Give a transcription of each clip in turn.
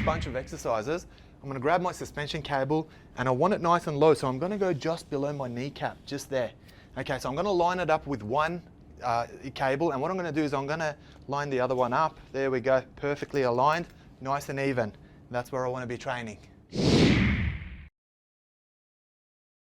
bunch of exercises, I'm going to grab my suspension cable and I want it nice and low, so I'm going to go just below my kneecap, just there. Okay, so I'm going to line it up with one cable, and what I'm going to do is I'm going to line the other one up. There we go, perfectly aligned, nice and even. That's where I want to be training.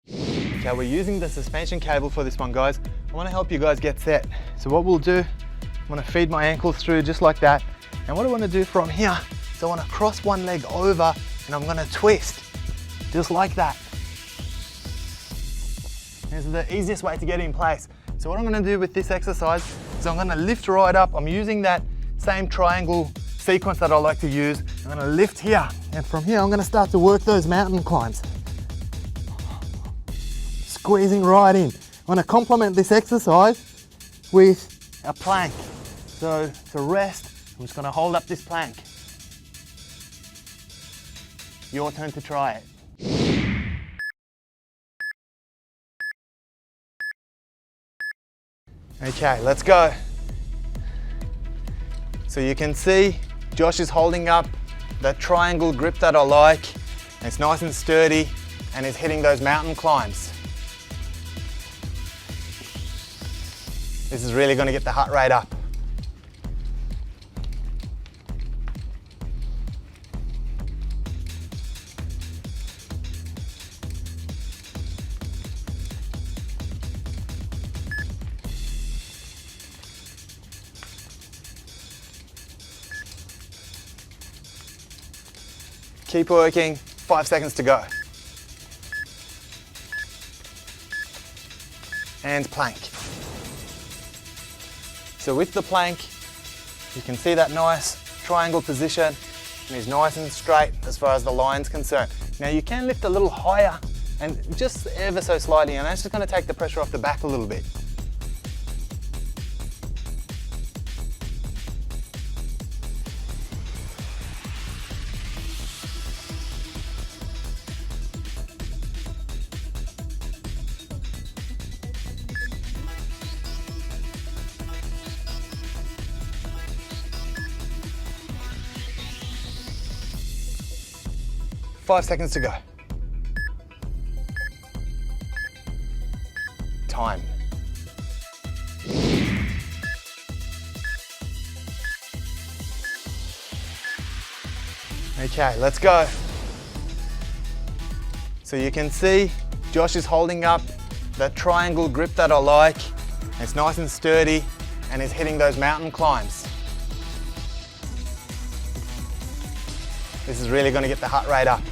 Okay, we're using the suspension cable for this one, guys. I want to help you guys get set. So what we'll do, I'm going to feed my ankles through just like that. And what I want to do from here is I want to cross one leg over and I'm going to twist, just like that. This is the easiest way to get in place. So what I'm going to do with this exercise is I'm going to lift right up. I'm using that same triangle sequence that I like to use. I'm going to lift here, and from here I'm going to start to work those mountain climbs. Squeezing right in. I'm going to complement this exercise with a plank. So to rest, I'm just going to hold up this plank. Your turn to try it. Okay, let's go. So you can see Josh is holding up that triangle grip that I like. It's nice and sturdy and is hitting those mountain climbs. This is really going to get the heart rate up. Keep working, 5 seconds to go. And plank. So with the plank, you can see that nice triangle position, and he's nice and straight as far as the line's concerned. Now you can lift a little higher and just ever so slightly, and that's just going to take the pressure off the back a little bit. Five seconds to go. Time. Okay, let's go. So you can see Josh is holding up that triangle grip that I like. It's nice and sturdy and is hitting those mountain climbs. This is really going to get the heart rate up.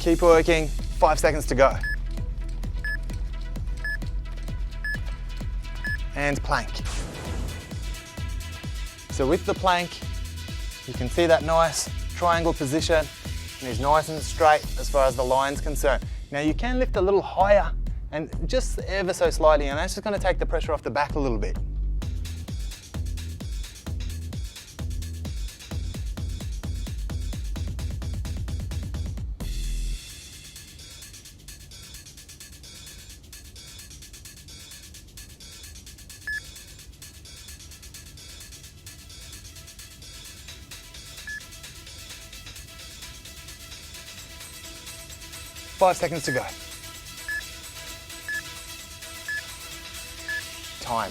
Keep working, 5 seconds to go. And plank. So with the plank, you can see that nice triangle position, and he's nice and straight as far as the line's concerned. Now you can lift a little higher and just ever so slightly, and that's just going to take the pressure off the back a little bit. Five seconds to go. Time.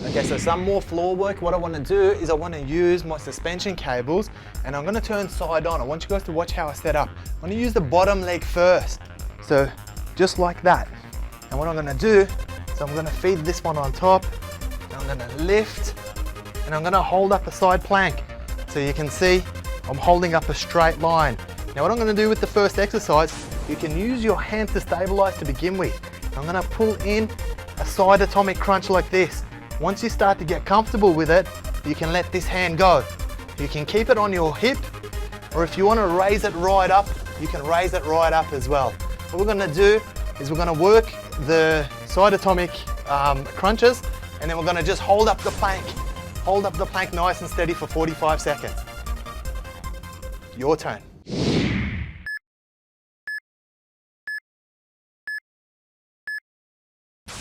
Okay, so some more floor work. What I want to do is I want to use my suspension cables, and I'm going to turn side on. I want you guys to watch how I set up. I'm going to use the bottom leg first. So just like that. And what I'm going to do is I'm going to feed this one on top. I'm going to lift, and I'm going to hold up a side plank. So you can see I'm holding up a straight line. Now what I'm going to do with the first exercise, you can use your hands to stabilize to begin with. I'm going to pull in a side atomic crunch like this. Once you start to get comfortable with it, you can let this hand go. You can keep it on your hip, or if you want to raise it right up, you can raise it right up as well. What we're going to do is we're going to work the side atomic crunches, and then we're gonna just hold up the plank. Hold up the plank nice and steady for 45 seconds. Your turn.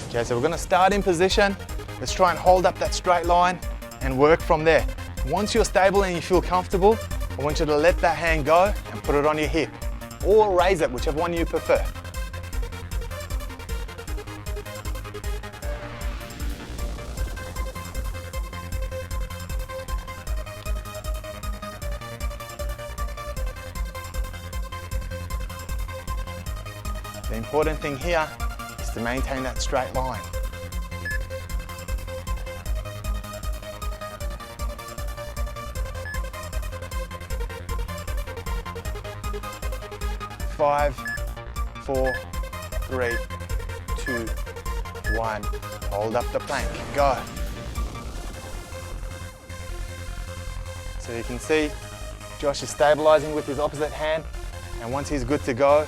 Okay, so we're gonna start in position. Let's try and hold up that straight line and work from there. Once you're stable and you feel comfortable, I want you to let that hand go and put it on your hip, or raise it, whichever one you prefer. The important thing here is to maintain that straight line. Five, 4, 3, 2, 1. Hold up the plank, go. So you can see Josh is stabilizing with his opposite hand, and once he's good to go,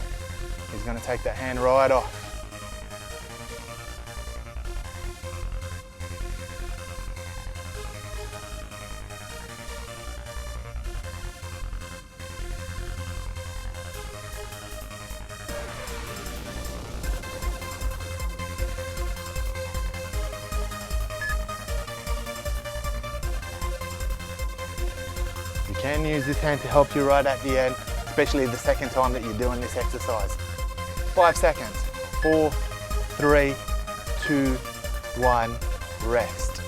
he's going to take that hand right off. You can use this hand to help you right at the end, especially the second time that you're doing this exercise. 5 seconds. 4, 3, 2, 1, rest.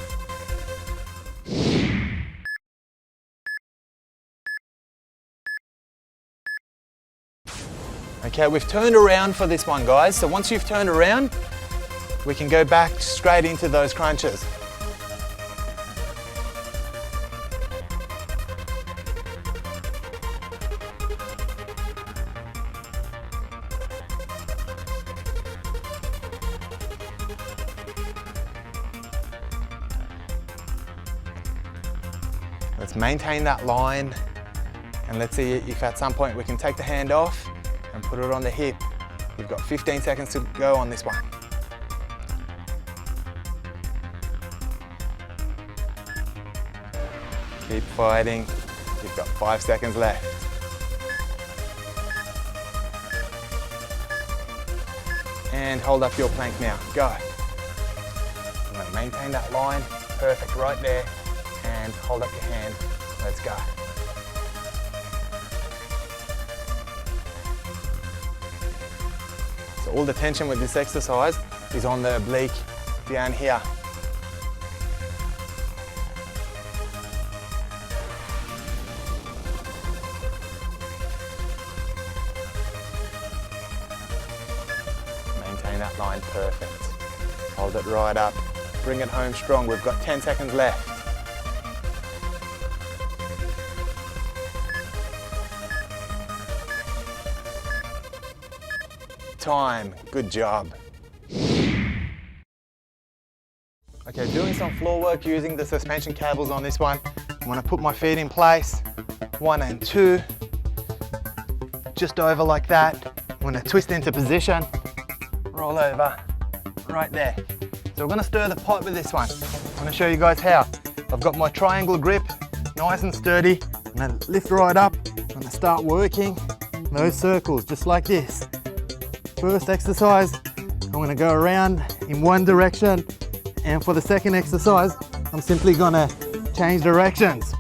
Okay, we've turned around for this one, guys. So once you've turned around, we can go back straight into those crunches. Let's maintain that line, and let's see if at some point we can take the hand off and put it on the hip. We've got 15 seconds to go on this one. Keep fighting. You've got 5 seconds left. And hold up your plank now. Go. I'm going to maintain that line. Perfect, right there. And hold up your hand. Let's go. So all the tension with this exercise is on the oblique down here. Maintain that line, perfect. Hold it right up. Bring it home strong. We've got 10 seconds left. Time. Good job. Okay, doing some floor work using the suspension cables on this one. I'm going to put my feet in place, 1 and 2, just over like that. I'm going to twist into position, roll over, right there. So we're going to stir the pot with this one. I'm going to show you guys how. I've got my triangle grip, nice and sturdy. I'm going to lift right up. I'm going to start working those circles just like this. First exercise, I'm going to go around in one direction, and for the second exercise, I'm simply going to change directions.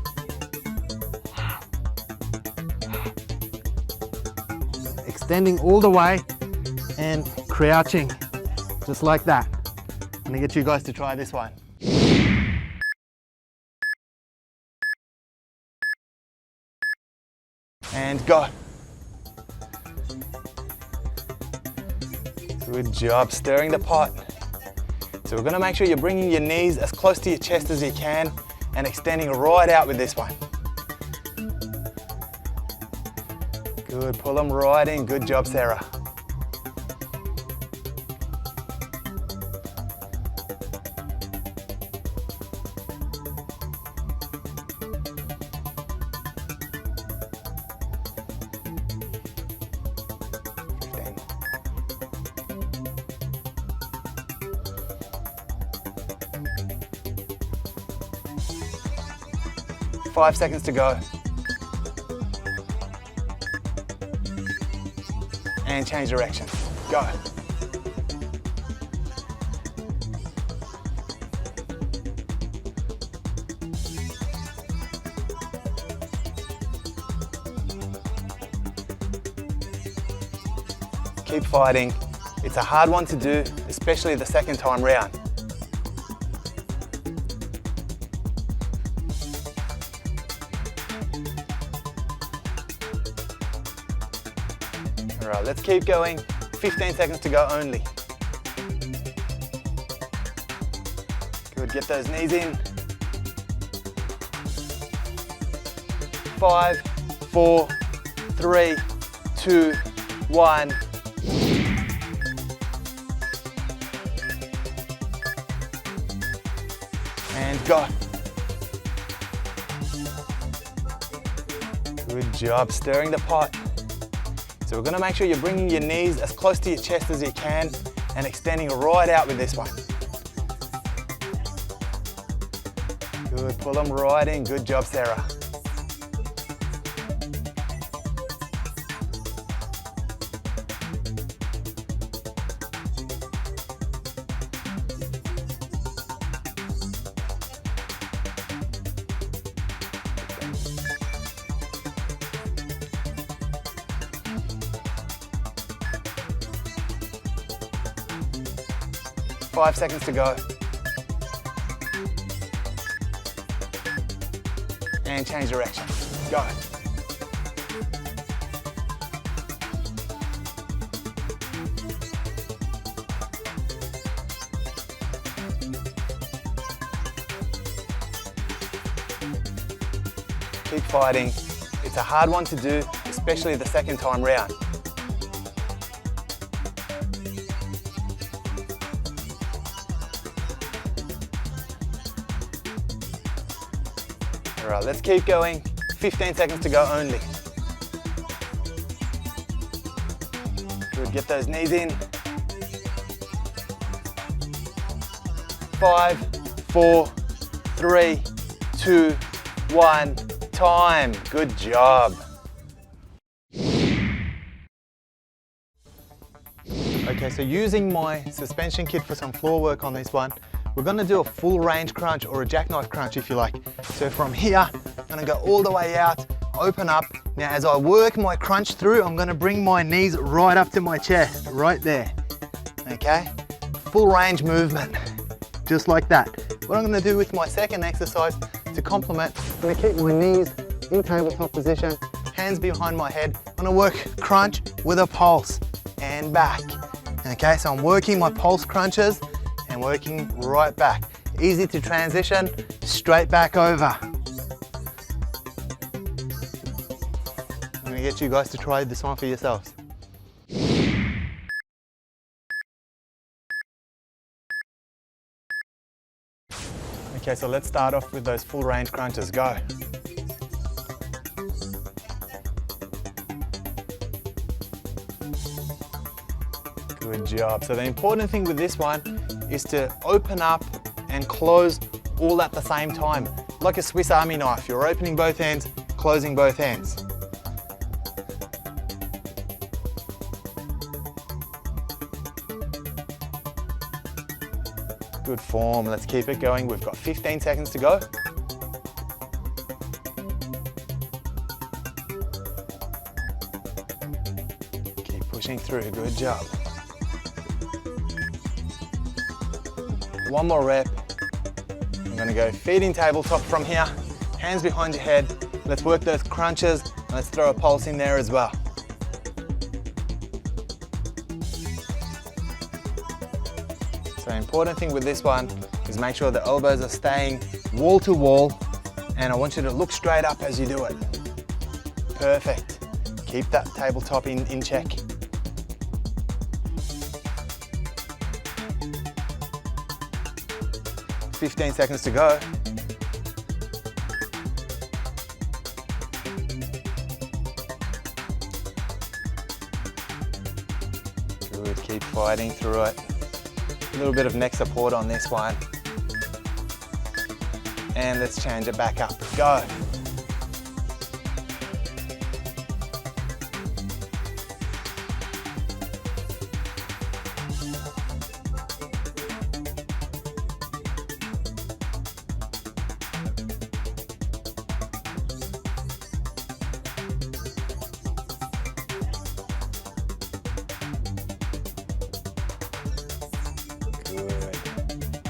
Extending all the way and crouching, just like that. I'm going to get you guys to try this one. And go. Good job stirring the pot. So we're going to make sure you're bringing your knees as close to your chest as you can and extending right out with this one. Good, pull them right in. Good job, Sarah. 5 seconds to go. And change direction. Go. Keep fighting. It's a hard one to do, especially the second time round. All right, let's keep going. 15 seconds to go only. Good, get those knees in. 5, 4, 3, 2, 1. And go. Good job, stirring the pot. So we're gonna make sure you're bringing your knees as close to your chest as you can and extending right out with this one. Good, pull them right in. Good job, Sarah. Five seconds to go. And change direction. Go. Keep fighting. It's a hard one to do, especially the second time round. All right, let's keep going. 15 seconds to go only. Good, get those knees in. 5, 4, 3, 2, 1. Time. Good job. Okay, so using my suspension kit for some floor work on this one, we're gonna do a full range crunch or a jackknife crunch if you like. So from here, I'm gonna go all the way out, open up. Now as I work my crunch through, I'm gonna bring my knees right up to my chest, right there. Okay? Full range movement, just like that. What I'm gonna do with my second exercise to complement, I'm gonna keep my knees in tabletop position, hands behind my head. I'm gonna work crunch with a pulse and back. Okay, so I'm working my pulse crunches and working right back. Easy to transition, straight back over. I'm gonna get you guys to try this one for yourselves. Okay, so let's start off with those full range crunches. Go. Good job. So the important thing with this one is to open up and close all at the same time. Like a Swiss Army knife, you're opening both ends, closing both ends. Good form, let's keep it going. We've got 15 seconds to go. Keep pushing through, good job. One more rep. I'm gonna go feet in tabletop from here, hands behind your head. Let's work those crunches and let's throw a pulse in there as well. So the important thing with this one is make sure the elbows are staying wall to wall, and I want you to look straight up as you do it. Perfect. Keep that tabletop in check. $15 seconds to go. Good, keep fighting through it. A little bit of neck support on this one. And let's change it back up. Go.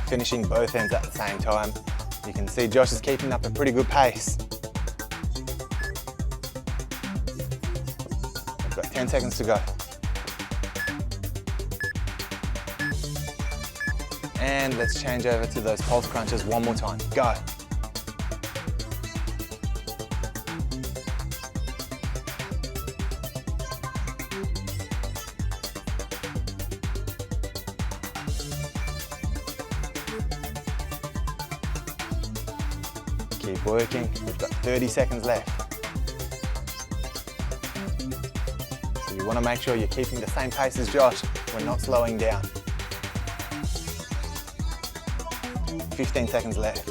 Finishing both ends at the same time. You can see Josh is keeping up a pretty good pace. I've got 10 seconds to go. And let's change over to those pulse crunches one more time. Go. Keep working. We've got 30 seconds left. So you want to make sure you're keeping the same pace as Josh. We're not slowing down. 15 seconds left.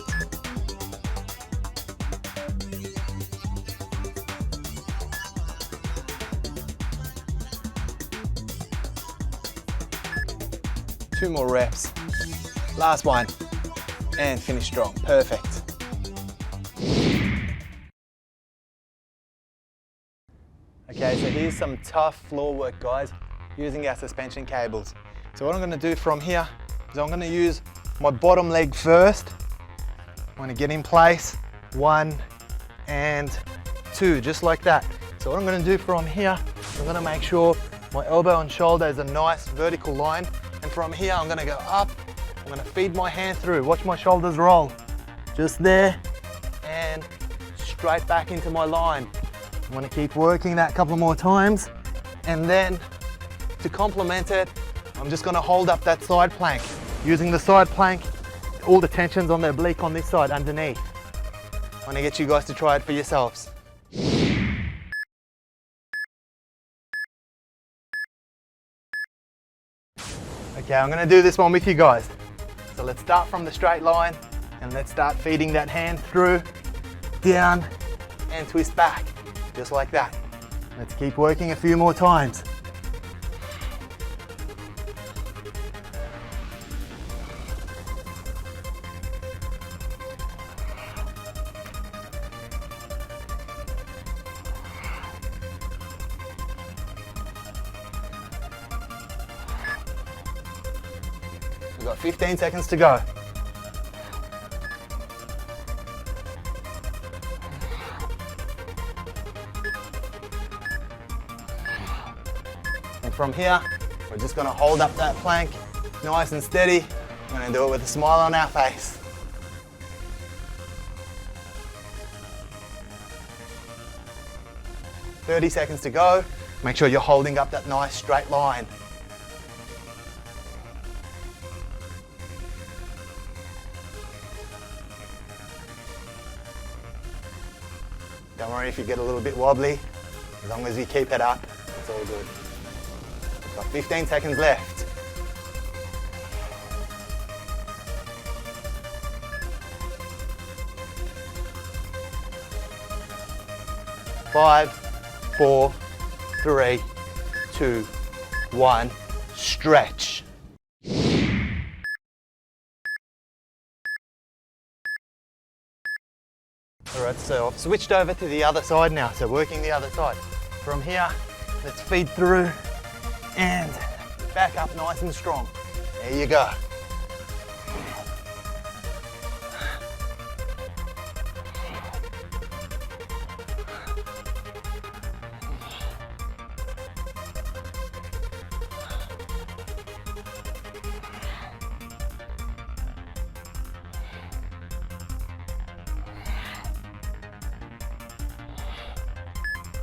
Two more reps. Last one. And finish strong. Perfect. Okay, so here's some tough floor work, guys, using our suspension cables. So what I'm gonna do from here is I'm gonna use my bottom leg first. I'm gonna get in place, 1 and 2, just like that. So what I'm gonna do from here, I'm gonna make sure my elbow and shoulder is a nice vertical line. And from here, I'm gonna go up, I'm gonna feed my hand through. Watch my shoulders roll. Just there, and straight back into my line. I'm gonna keep working that a couple more times, and then to complement it, I'm just gonna hold up that side plank. Using the side plank, all the tension's on the oblique on this side underneath. I wanna get you guys to try it for yourselves. Okay, I'm gonna do this one with you guys. So let's start from the straight line, and let's start feeding that hand through, down, and twist back. Just like that. Let's keep working a few more times. We've got 15 seconds to go. And from here, we're just gonna hold up that plank nice and steady. We're gonna do it with a smile on our face. "30 seconds to go. Make sure you're holding up that nice straight line. Don't worry if you get a little bit wobbly. As long as you keep it up, it's all good. We've got 15 seconds left. Five, 4, 3, 2, 1, stretch. Alright, so I've switched over to the other side now, so working the other side. From here, let's feed through and back up nice and strong. There you go.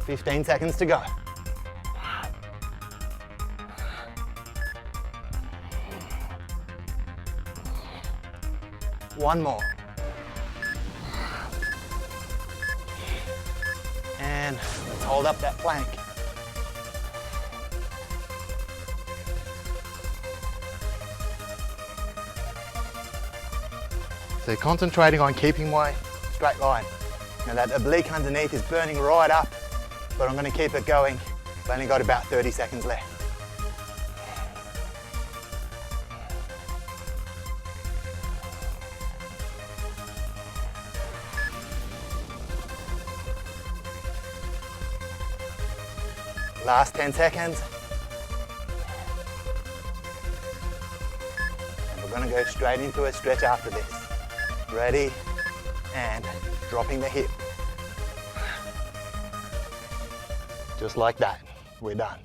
"15 seconds to go. One more. And let's hold up that plank. So concentrating on keeping my straight line. Now that oblique underneath is burning right up, but I'm going to keep it going. I've only got about 30 seconds left. Last 10 seconds. And we're going to go straight into a stretch after this. Ready, and dropping the hip. Just like that, we're done.